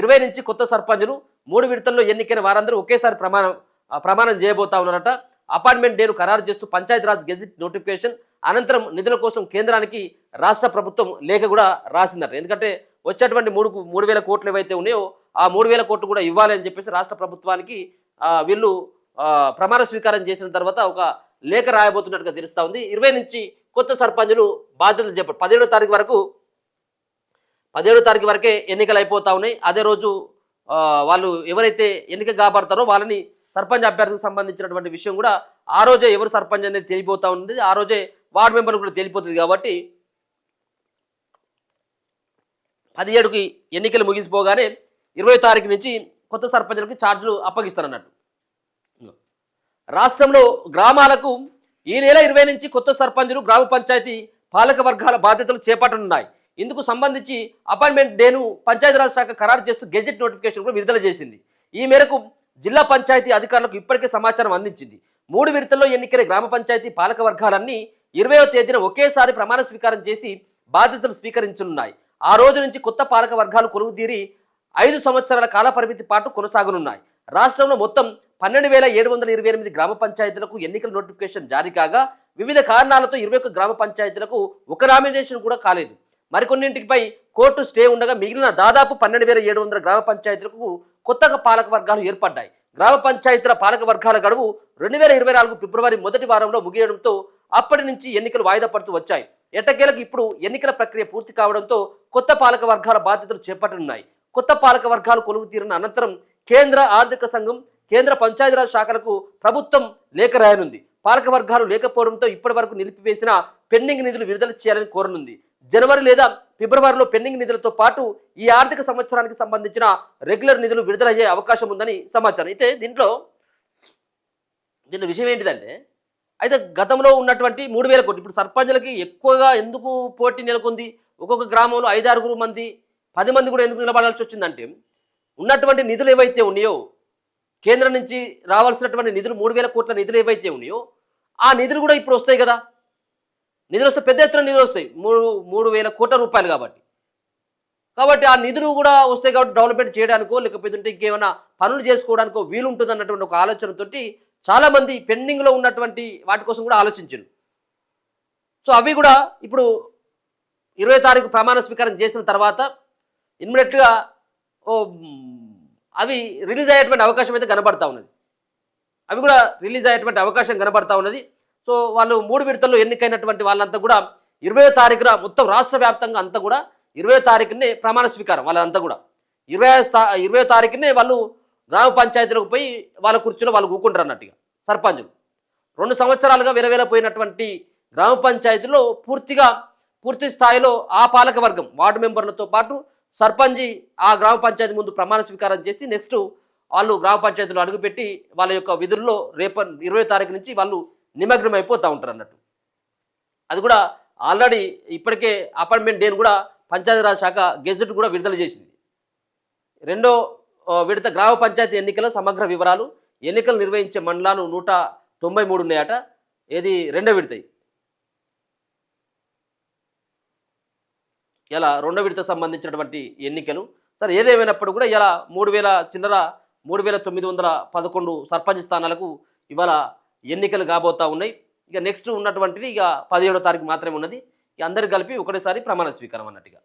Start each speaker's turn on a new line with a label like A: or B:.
A: 20 నుంచి కొత్త సర్పంచులు 3 విడతల్లో ఎన్నికైన వారందరూ ఒకేసారి ప్రమాణం చేయబోతా ఉన్నారట. అపాయింట్మెంట్ డేను ఖరారు చేస్తూ పంచాయతీరాజ్ గెజిట్ నోటిఫికేషన్ అనంతరం నిధుల కోసం కేంద్రానికి రాష్ట్ర ప్రభుత్వం లేఖ కూడా రాసిందట. ఎందుకంటే వచ్చేటువంటి 3,000 కోట్లు ఏవైతే ఉన్నాయో ఆ 3,000 కోట్లు కూడా ఇవ్వాలి అని చెప్పేసి రాష్ట్ర ప్రభుత్వానికి వీళ్ళు ప్రమాణ స్వీకారం చేసిన తర్వాత ఒక లేఖ రాయబోతున్నట్టుగా తెలుస్తూ ఉంది. 20 నుంచి కొత్త సర్పంచులు బాధ్యతలు చెప్పారు. 17వ తారీఖు వరకే ఎన్నికలు అయిపోతా ఉన్నాయి. అదే రోజు వాళ్ళు ఎవరైతే ఎన్నిక కాబడతారో వాళ్ళని సర్పంచ్ అభ్యర్థికి సంబంధించినటువంటి విషయం కూడా ఆ రోజే ఎవరు సర్పంచ్ అనేది తెలియబోతా ఉంది. ఆ రోజే వార్డు మెంబర్లు కూడా తెలిపోతుంది. కాబట్టి 17కి ఎన్నికలు ముగిసిపోగానే 20వ తారీఖు నుంచి కొత్త సర్పంచులకు ఛార్జీలు అప్పగిస్తారన్నట్టు. రాష్ట్రంలో గ్రామాలకు ఈ నెల 20 నుంచి కొత్త సర్పంచులు గ్రామ పంచాయతీ పాలక వర్గాల బాధ్యతలు చేపట్టనున్నాయి. ఇందుకు సంబంధించి అపాయింట్మెంట్ డేను పంచాయతీరాజ్ శాఖ ఖరారు చేస్తూ గెజెట్ నోటిఫికేషన్ కూడా విడుదల చేసింది. ఈ మేరకు జిల్లా పంచాయతీ అధికారులకు ఇప్పటికే సమాచారం అందించింది. 3 విడతల్లో ఎన్నికైన గ్రామ పంచాయతీ పాలక వర్గాలన్నీ 20వ తేదీన ఒకేసారి ప్రమాణ స్వీకారం చేసి బాధ్యతలు స్వీకరించనున్నాయి. ఆ రోజు నుంచి కొత్త పాలక వర్గాలు కొలువుదీరి 5 సంవత్సరాల కాల పరిమితి పాటు కొనసాగనున్నాయి. రాష్ట్రంలో మొత్తం 12,728 గ్రామ పంచాయతీలకు ఎన్నికల నోటిఫికేషన్ జారీ కాగా వివిధ కారణాలతో 21 గ్రామ పంచాయతీలకు ఒక నామినేషన్ కూడా కాలేదు. మరికొన్నింటిపై కోర్టు స్టే ఉండగా మిగిలిన దాదాపు 12,700 గ్రామ పంచాయతీలకు కొత్తగా పాలక వర్గాలు ఏర్పడ్డాయి. గ్రామ పంచాయతీల పాలక వర్గాల గడువు 2024 ఫిబ్రవరి మొదటి వారంలో ముగియడంతో అప్పటి నుంచి ఎన్నికలు వాయిదా పడుతూ వచ్చాయి. ఎట్టకేలకు ఇప్పుడు ఎన్నికల ప్రక్రియ పూర్తి కావడంతో కొత్త పాలక వర్గాల బాధ్యతలు చేపట్టనున్నాయి. కొత్త పాలక వర్గాలు కొలువు తీరిన అనంతరం కేంద్ర ఆర్థిక సంఘం, కేంద్ర పంచాయతీరాజ్ శాఖలకు ప్రభుత్వం లేఖ రాయనుంది. పాలక వర్గాలు లేకపోవడంతో ఇప్పటి వరకు నిలిపివేసిన పెండింగ్ నిధులు విడుదల చేయాలని కోరనుంది. జనవరి లేదా ఫిబ్రవరిలో పెండింగ్ నిధులతో పాటు ఈ ఆర్థిక సంవత్సరానికి సంబంధించిన రెగ్యులర్ నిధులు విడుదలయ్యే అవకాశం ఉందని సమాచారం. అయితే దీంట్లో విషయం ఏంటిదంటే, అయితే గతంలో ఉన్నటువంటి 3,000 కోట్లు ఇప్పుడు సర్పంచులకి ఎక్కువగా ఎందుకు పోటీ నెలకొంది? ఒక్కొక్క గ్రామంలో 5-6 మంది 10 మంది కూడా ఎందుకు నిలబడాల్సి వచ్చిందంటే, ఉన్నటువంటి నిధులు ఏవైతే ఉన్నాయో కేంద్రం నుంచి రావాల్సినటువంటి నిధులు 3,000 కోట్ల నిధులు ఏవైతే ఉన్నాయో ఆ నిధులు కూడా ఇప్పుడు వస్తాయి కదా. నిధులు వస్తే పెద్ద ఎత్తున నిధులు వస్తాయి, 3,000 కోట్ల రూపాయలు కాబట్టి ఆ నిధులు కూడా వస్తాయి. కాబట్టి డెవలప్మెంట్ చేయడానికో లేకపోతే ఇంకేమైనా పనులు చేసుకోవడానికో వీలుంటుంది అన్నటువంటి ఒక ఆలోచనతోటి చాలామంది పెండింగ్లో ఉన్నటువంటి వాటి కోసం కూడా ఆలోచించారు. సో అవి కూడా ఇప్పుడు 20వ తారీఖు ప్రమాణ స్వీకారం చేసిన తర్వాత ఇమ్మీడియట్గా అవి రిలీజ్ అయ్యేటువంటి అవకాశం అయితే కనబడతా ఉన్నది. సో వాళ్ళు 3 విడతల్లో ఎన్నికైనటువంటి వాళ్ళంతా కూడా 20వ తారీఖున మొత్తం రాష్ట్ర వ్యాప్తంగా అంతా కూడా 20వ తారీఖునే ప్రమాణ స్వీకారం. వాళ్ళంతా కూడా 20వ తారీఖునే వాళ్ళు గ్రామ పంచాయతీలకు పోయి వాళ్ళ కుర్చీలో వాళ్ళు కూకుంటారు అన్నట్టుగా. సర్పంచులు 2 సంవత్సరాలుగా విరవేలపోయినటువంటి గ్రామ పంచాయతీలో పూర్తి స్థాయిలో ఆ పాలక వర్గం వార్డు మెంబర్లతో పాటు సర్పంచి ఆ గ్రామ పంచాయతీ ముందు ప్రమాణ స్వీకారం చేసి నెక్స్ట్ వాళ్ళు గ్రామ పంచాయతీలో అడుగుపెట్టి వాళ్ళ యొక్క విధుల్లో 20వ తారీఖు నుంచి వాళ్ళు నిమగ్నం అయిపోతూ ఉంటారు అన్నట్టు. అది కూడా ఆల్రెడీ ఇప్పటికే అపాయింట్మెంట్ డేను కూడా పంచాయతీరాజ్ శాఖ గెజెట్ కూడా విడుదల చేసింది. 2వ విడత గ్రామ పంచాయతీ ఎన్నికల సమగ్ర వివరాలు, ఎన్నికలు నిర్వహించే మండలాలు 193 ఉన్నాయట. ఏది 2వ విడత. ఇలా 2వ విడత సంబంధించినటువంటి ఎన్నికలు. సరే ఏదేమైనప్పుడు కూడా ఇలా 3,911 సర్పంచ్ స్థానాలకు ఇవాళ ఎన్నికలు కాబోతా ఉన్నాయి. ఇక నెక్స్ట్ ఉన్నటువంటిది ఇక 17వ తారీఖు మాత్రమే ఉన్నది. అందరికి కలిపి ఒకటేసారి ప్రమాణ స్వీకారం అన్నట్టుగా.